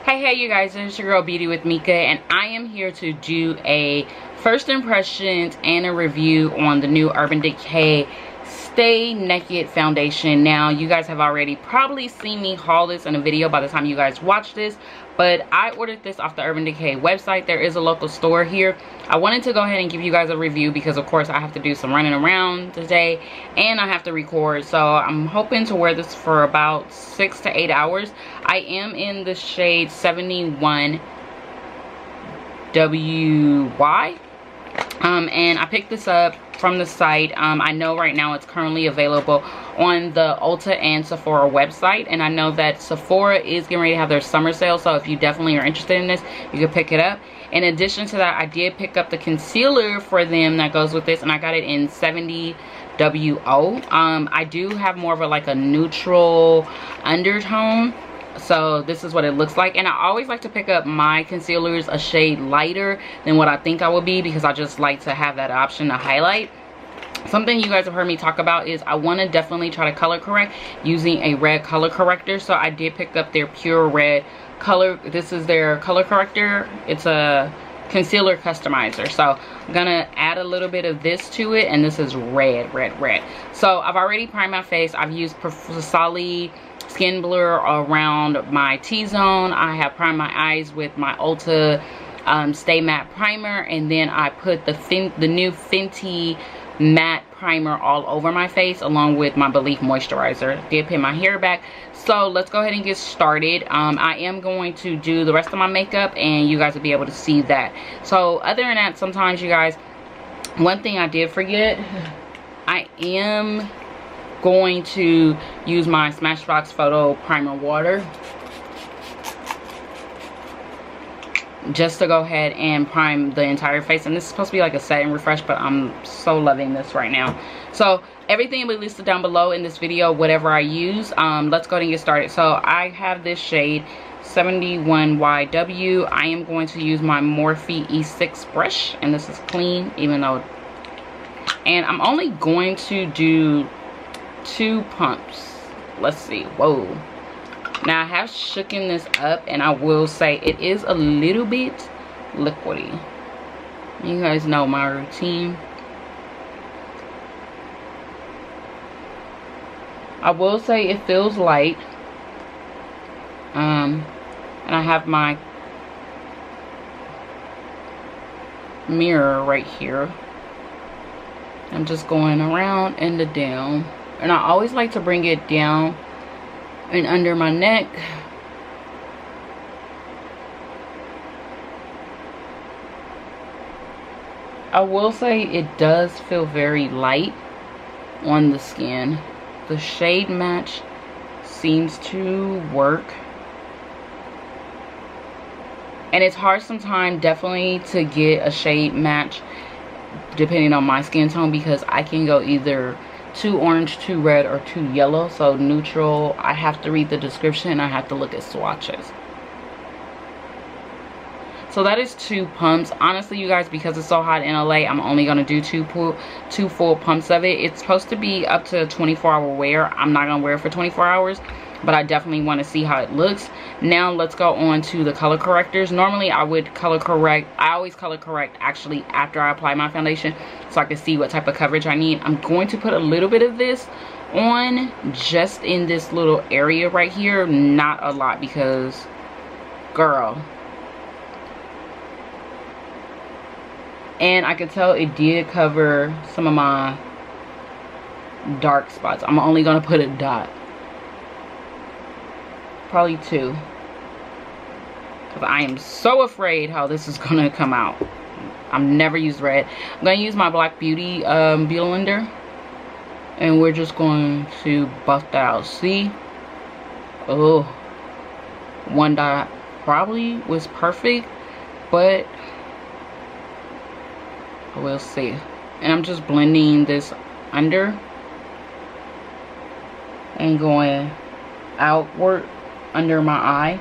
Hey you guys, it's your girl Beauty with Mika, and I am here to do a first impressions and a review on the new Urban Decay Stay Naked foundation. Now you guys have already probably seen me haul this in a video by the time you guys watch this, but I ordered this off the Urban Decay website. There is a local store here. I wanted to go ahead and give you guys a review because of course I have to do some running around today and I have to record, so I'm hoping to wear this for about 6 to 8 hours. I am in the shade 71 WY, and I picked this up from the site. I know right now it's currently available on the Ulta and Sephora website, and I know that Sephora is getting ready to have their summer sale, so if you definitely are interested in this, you can pick it up. In addition to that, I did pick up the concealer for them that goes with this, and I got it in 70 WO. I do have more of a neutral undertone, so this is what it looks like. And I always like to pick up my concealers a shade lighter than what I think I would be, because I just like to have that option to highlight. Something you guys have heard me talk about is I want to definitely try to color correct using a red color corrector. So I did pick up their Pure Red color. This is their color corrector. It's a concealer customizer, so I'm gonna add a little bit of this to it, and this is red. So I've already primed my face. I've used Solid Skin Blur around my T-zone. I have primed my eyes with my Ulta Stay Matte Primer, and then I put the new Fenty Matte Primer all over my face along with my Belief Moisturizer. Did pin my hair back. So let's go ahead and get started. I am going to do the rest of my makeup and you guys will be able to see that. So other than that, sometimes you guys, one thing I did forget, I am going to use my Smashbox Photo Primer Water just to go ahead and prime the entire face. And this is supposed to be like a set and refresh, but I'm so loving this right now. So everything will be listed down below in this video, whatever I use. Let's go ahead and get started. So I have this shade 71YW. I am going to use my Morphe E6 brush, and this is clean, even though, and I'm only going to do 2 pumps. Let's see. Whoa. Now I have shooken this up, and I will say it is a little bit liquidy. You guys know my routine. I will say it feels light. And I have my mirror right here. I'm just going around and down, and I always like to bring it down and under my neck. I will say it does feel very light on the skin. The shade match seems to work, and it's hard sometimes definitely to get a shade match depending on my skin tone, because I can go either too orange, too red, or too yellow. So neutral, I have to read the description and I have to look at swatches. So that is 2 pumps. Honestly, you guys, because it's so hot in LA, I'm only going to do two full pumps of it. It's supposed to be up to 24-hour wear. I'm not going to wear it for 24 hours, but I definitely want to see how it looks. Now let's go on to the color correctors. Normally I would color correct. I always color correct actually after I apply my foundation, so I can see what type of coverage I need. I'm going to put a little bit of this on just in this little area right here. Not a lot, because girl. And I can tell it did cover some of my dark spots. I'm only going to put a dot. Probably 2. Because I am so afraid how this is going to come out. I've never used red. I'm going to use my Black Beauty blender. And we're just going to buff that out. See? Oh. 1 dot probably was perfect, but we'll see. And I'm just blending this under and going outward under my eye.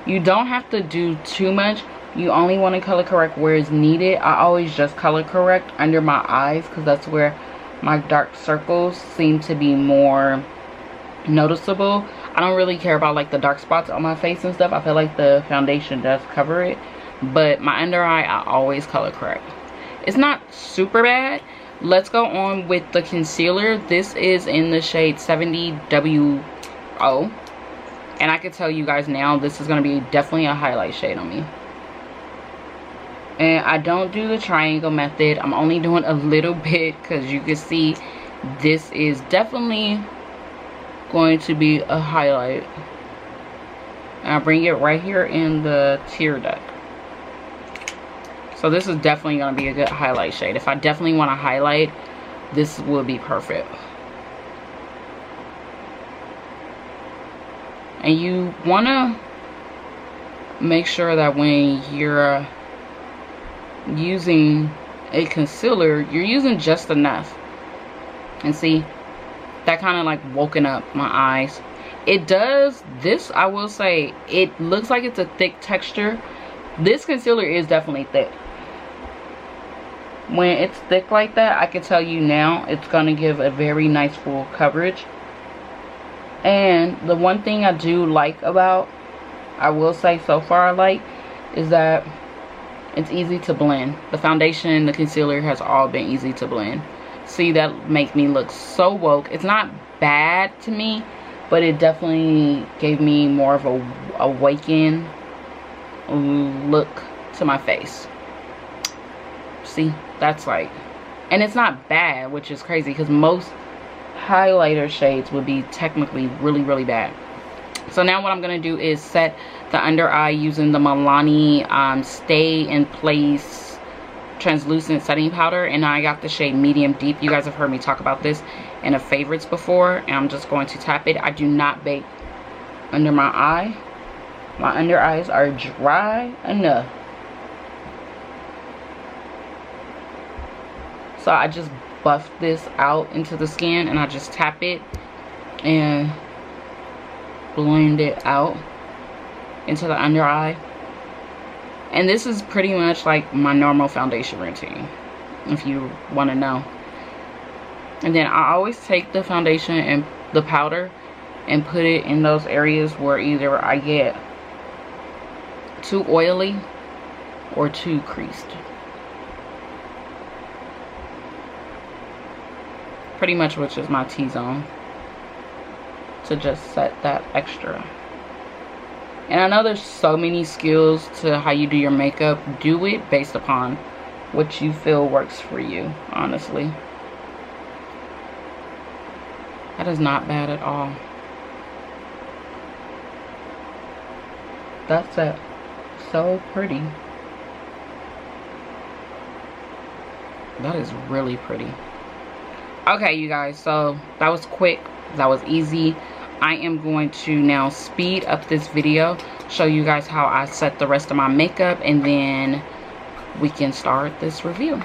You don't have to do too much. You only want to color correct where it's needed. I always just color correct under my eyes, because that's where my dark circles seem to be more noticeable. I don't really care about like the dark spots on my face and stuff. I feel like the foundation does cover it, but my under eye I always color correct. It's not super bad. Let's go on with the concealer. This is in the shade 70WO, and I can tell you guys now this is going to be definitely a highlight shade on me. And I don't do the triangle method. I'm only doing a little bit because you can see this is definitely going to be a highlight. And I bring it right here in the tear duct. So this is definitely going to be a good highlight shade. If I definitely want to highlight, this will be perfect. And you want to make sure that when you're using a concealer, you're using just enough. And see, that kind of like woken up my eyes. It does this, I will say, it looks like it's a thick texture. This concealer is definitely thick. When it's thick like that, I can tell you now it's going to give a very nice full coverage. And the one thing I do like about, I will say so far I like, is that it's easy to blend. The foundation, the concealer has all been easy to blend. See, that makes me look so woke. It's not bad to me, but it definitely gave me more of a awakened look to my face. See, that's like, and it's not bad, which is crazy because most highlighter shades would be technically really bad. So now what I'm going to do is set the under eye using the Milani Stay in Place translucent setting powder, and I got the shade medium deep. You guys have heard me talk about this in a favorites before, and I'm just going to tap it. I do not bake under my eye. My under eyes are dry enough. So I just buff this out into the skin, and I just tap it and blend it out into the under eye. And this is pretty much like my normal foundation routine, if you want to know. And then I always take the foundation and the powder and put it in those areas where either I get too oily or too creased. Pretty much, which is my T-zone, to just set that extra. And I know there's so many skills to how you do your makeup. Do it based upon what you feel works for you, honestly. That is not bad at all. That's it. So pretty. That is really pretty. Okay, you guys, so that was quick, that was easy. I am going to now speed up this video, show you guys how I set the rest of my makeup, and then we can start this review.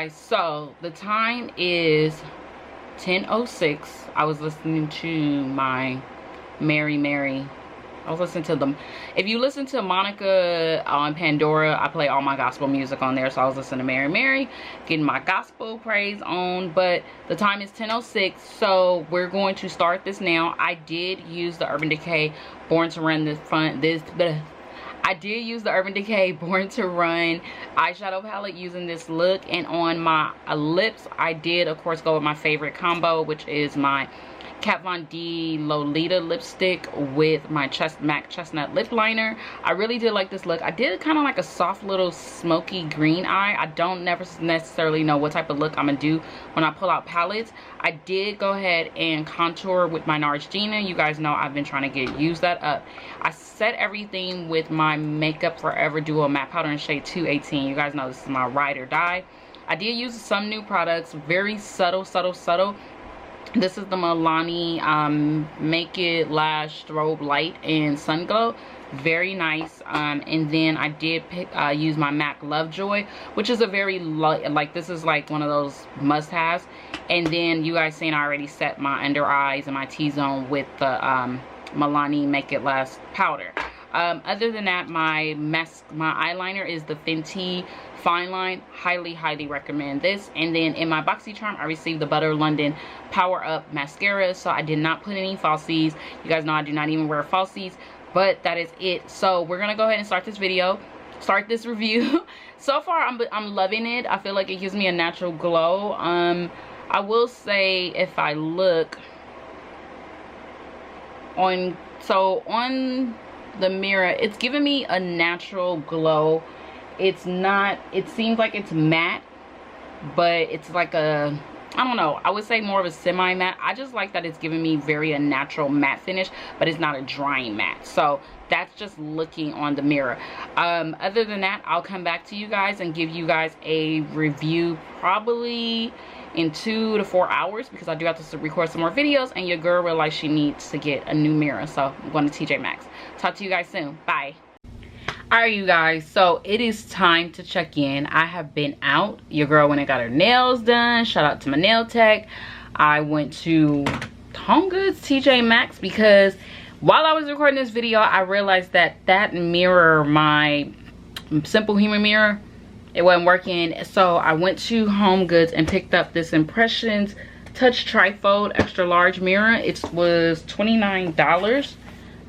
guys, so the time is 10:06. I was listening to my Mary. I was listening to them. If you listen to Monica on Pandora, I play all my gospel music on there. So I was listening to Mary, getting my gospel praise on. But the time is 10:06, so we're going to start this now. I did use the Urban Decay Born to Run I did use the Urban Decay Born to Run eyeshadow palette using this look. And on my lips, I did, of course, go with my favorite combo, which is my Kat Von D Lolita lipstick with my MAC Chestnut Lip Liner. I really did like this look. I did kind of like a soft little smoky green eye. I don't never necessarily know what type of look I'm going to do when I pull out palettes. I did go ahead and contour with my NARS Gina. You guys know I've been trying to use that up. I set everything with my Makeup Forever Duo Matte Powder in shade 218. You guys know this is my ride or die. I did use some new products. Very subtle. This is the Milani Make It Last Strobelight and Sun Glow. Very nice. And then I did use my MAC Lovejoy, which is a very light, this is like one of those must-haves. And then you guys seen I already set my under eyes and my T-zone with the Milani Make It Last powder. Other than that, my eyeliner is the Fenty Flyliner. Highly recommend this. And then in my BoxyCharm, I received the Butter London Power Up Mascara. So I did not put any falsies. You guys know I do not even wear falsies. But that is it. So we're going to go ahead and start this review. So far, I'm loving it. I feel like it gives me a natural glow. I will say if I look on the mirror, it's giving me a natural glow. It's not, it seems like it's matte, but it's like a, I don't know, I would say more of a semi matte. I just like that it's giving me a natural matte finish, but it's not a drying matte. So that's just looking on the mirror. Other than that, I'll come back to you guys and give you guys a review probably in 2 to 4 hours, because I do have to record some more videos and your girl realized she needs to get a new mirror. So I'm going to TJ Maxx. Talk to you guys soon. Bye. Alright, you guys, so it is time to check in. I have been out. Your girl went and got her nails done. Shout out to my nail tech. I went to HomeGoods, TJ Maxx, because while I was recording this video, I realized that mirror, my Simple Human mirror, it wasn't working. So I went to HomeGoods and picked up this Impressions Touch Trifold Extra Large mirror. It was $29.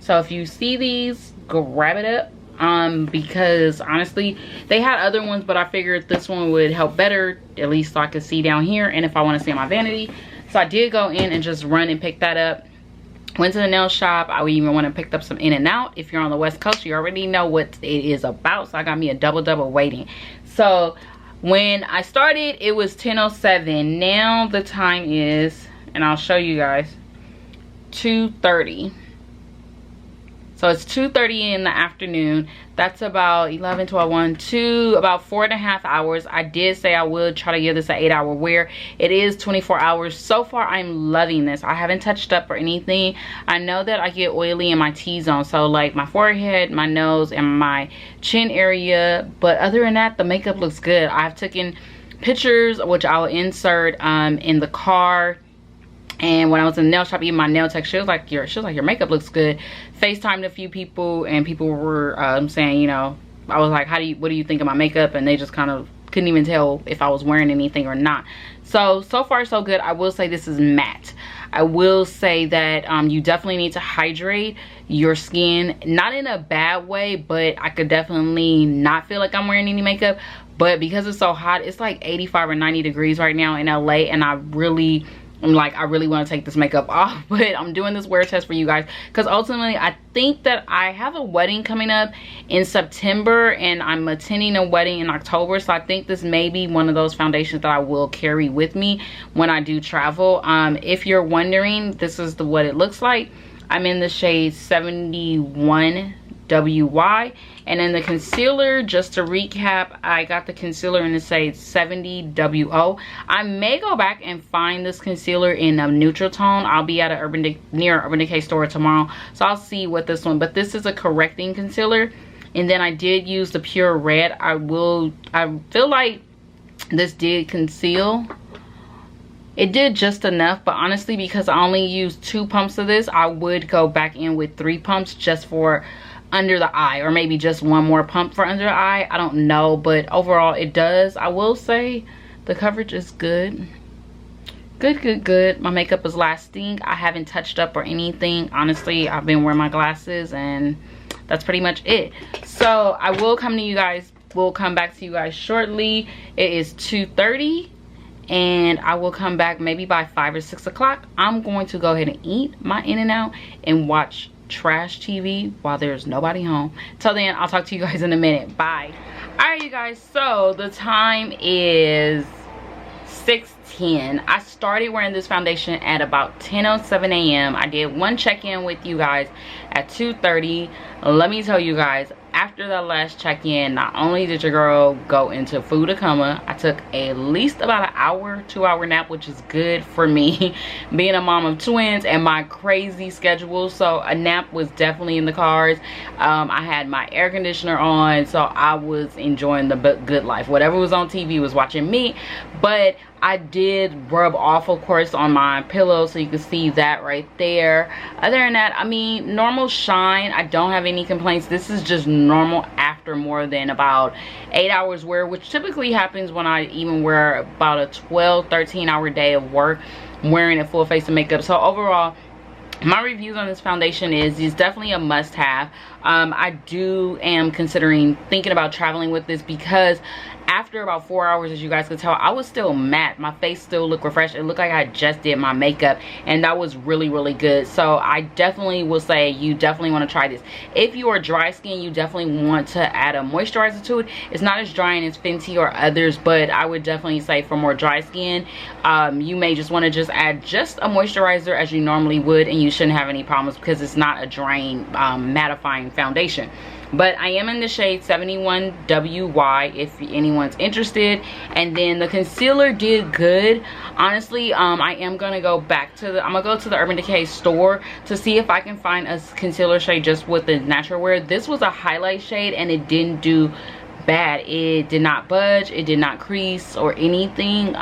So if you see these, grab it up. Because honestly, they had other ones, but I figured this one would help better, at least so I could see down here and if I want to see my vanity. So I did go in and just run and pick that up. Went to the nail shop. I even went and picked up some In and Out. If you're on the West Coast, you already know what it is about. So I got me a double waiting. So when I started, it was 10:07. Now the time is, and I'll show you guys, 2:30. So it's 2:30 in the afternoon. That's about 11, 12, 1, 2, about 4.5 hours. I did say I would try to give this an 8-hour wear. It is 24 hours. So far, I'm loving this. I haven't touched up or anything. I know that I get oily in my T-zone. So like my forehead, my nose, and my chin area. But other than that, the makeup looks good. I've taken pictures, which I'll insert in the car. And when I was in the nail shop, even my nail tech, she was like, your makeup looks good. FaceTimed a few people, and people were saying, you know, I was like, what do you think of my makeup? And they just kind of couldn't even tell if I was wearing anything or not. So far so good. I will say this is matte. I will say that you definitely need to hydrate your skin, not in a bad way, but I could definitely not feel like I'm wearing any makeup. But because it's so hot, it's like 85 or 90 degrees right now in LA, and I really want to take this makeup off, but I'm doing this wear test for you guys because ultimately I think that I have a wedding coming up in September and I'm attending a wedding in October. So I think this may be one of those foundations that I will carry with me when I do travel. If you're wondering, this is what it looks like. I'm in the shade 71 WY, and then the concealer, just to recap, I got the concealer in the shade 70 WO. I may go back and find this concealer in a neutral tone. I'll be at a near Urban Decay store tomorrow, so I'll see what this one, but this is a correcting concealer. And then I did use the Pure Red. I feel like this did conceal. It did just enough, but honestly, because I only used 2 pumps of this, I would go back in with 3 pumps just for under the eye, or maybe just 1 more pump for under the eye. I don't know, but overall it does. I will say the coverage is good. Good. My makeup is lasting. I haven't touched up or anything. Honestly, I've been wearing my glasses and that's pretty much it. So I will come back to you guys shortly. It is 2:30 and I will come back maybe by 5 or 6 o'clock. I'm going to go ahead and eat my In-N-Out and watch trash TV while there's nobody home. Till then, I'll talk to you guys in a minute. Bye. Alright, you guys, so the time is 6:10. I started wearing this foundation at about 10:07 a.m. I did 1 check-in with you guys at 2:30. Let me tell you guys, after that last check-in, not only did your girl go into food coma, I took at least about an hour, 2-hour nap, which is good for me being a mom of twins and my crazy schedule. So a nap was definitely in the cards. I had my air conditioner on, so I was enjoying the good life. Whatever was on TV was watching me, but I did rub off, of course, on my pillow, so you can see that right there. Other than that, I mean, normal shine. I don't have any complaints. This is just normal after more than about 8 hours wear, which typically happens when I even wear about a 12-13 hour day of work, wearing a full face of makeup. So overall, my reviews on this foundation is definitely a must-have. I am considering thinking about traveling with this because after about 4 hours, as you guys could tell, I was still matte. My face still looked refreshed. It looked like I just did my makeup, and that was really good. So I definitely will say you definitely want to try this. If you are dry skin, you definitely want to add a moisturizer to it. It's not as drying as Fenty or others, but I would definitely say for more dry skin, you may just want to add just a moisturizer as you normally would, and you shouldn't have any problems because it's not a drying mattifying foundation. But I am in the shade 71WY if anyone's interested. And then the concealer did good. Honestly, I am gonna go back to the Urban Decay store to see if I can find a concealer shade just with the natural wear. This was a highlight shade and it didn't do bad. It did not budge, it did not crease or anything.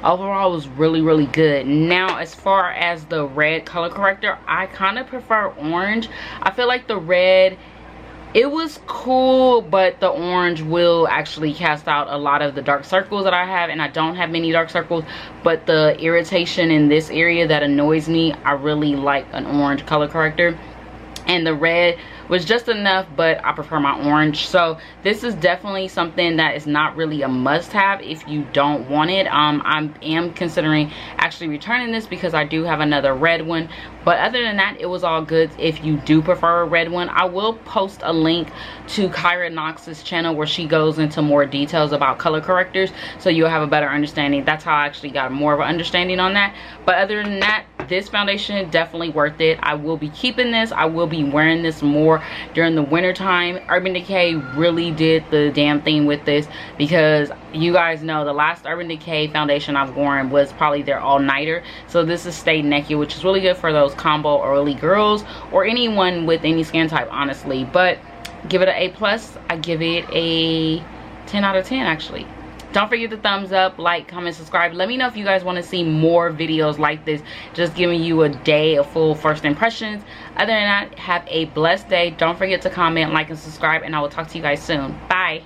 Overall, it was really good. Now, as far as the red color corrector, I kind of prefer orange. I feel like the red, it was cool, but the orange will actually cast out a lot of the dark circles that I have, and I don't have many dark circles, but the irritation in this area that annoys me, I really like an orange color corrector. And the red was just enough, but I prefer my orange. So this is definitely something that is not really a must-have if you don't want it. I am considering actually returning this because I do have another red one, but other than that, it was all good. If you do prefer a red one, I will post a link to Kyra Knox's channel where she goes into more details about color correctors, so you'll have a better understanding. That's how I actually got more of an understanding on that. But other than that, this foundation definitely worth it. I will be keeping this. I will be wearing this more during the winter time. Urban Decay really did the damn thing with this because you guys know the last Urban Decay foundation I've worn was probably their all-nighter. So this is Stay Naked, which is really good for those combo early girls or anyone with any skin type, honestly. But give it an A+. I give it a 10 out of 10 actually. Don't forget to thumbs up, like, comment, subscribe. Let me know if you guys want to see more videos like this, just giving you a day of full first impressions. Other than that, have a blessed day. Don't forget to comment, like, and subscribe, and I will talk to you guys soon. Bye.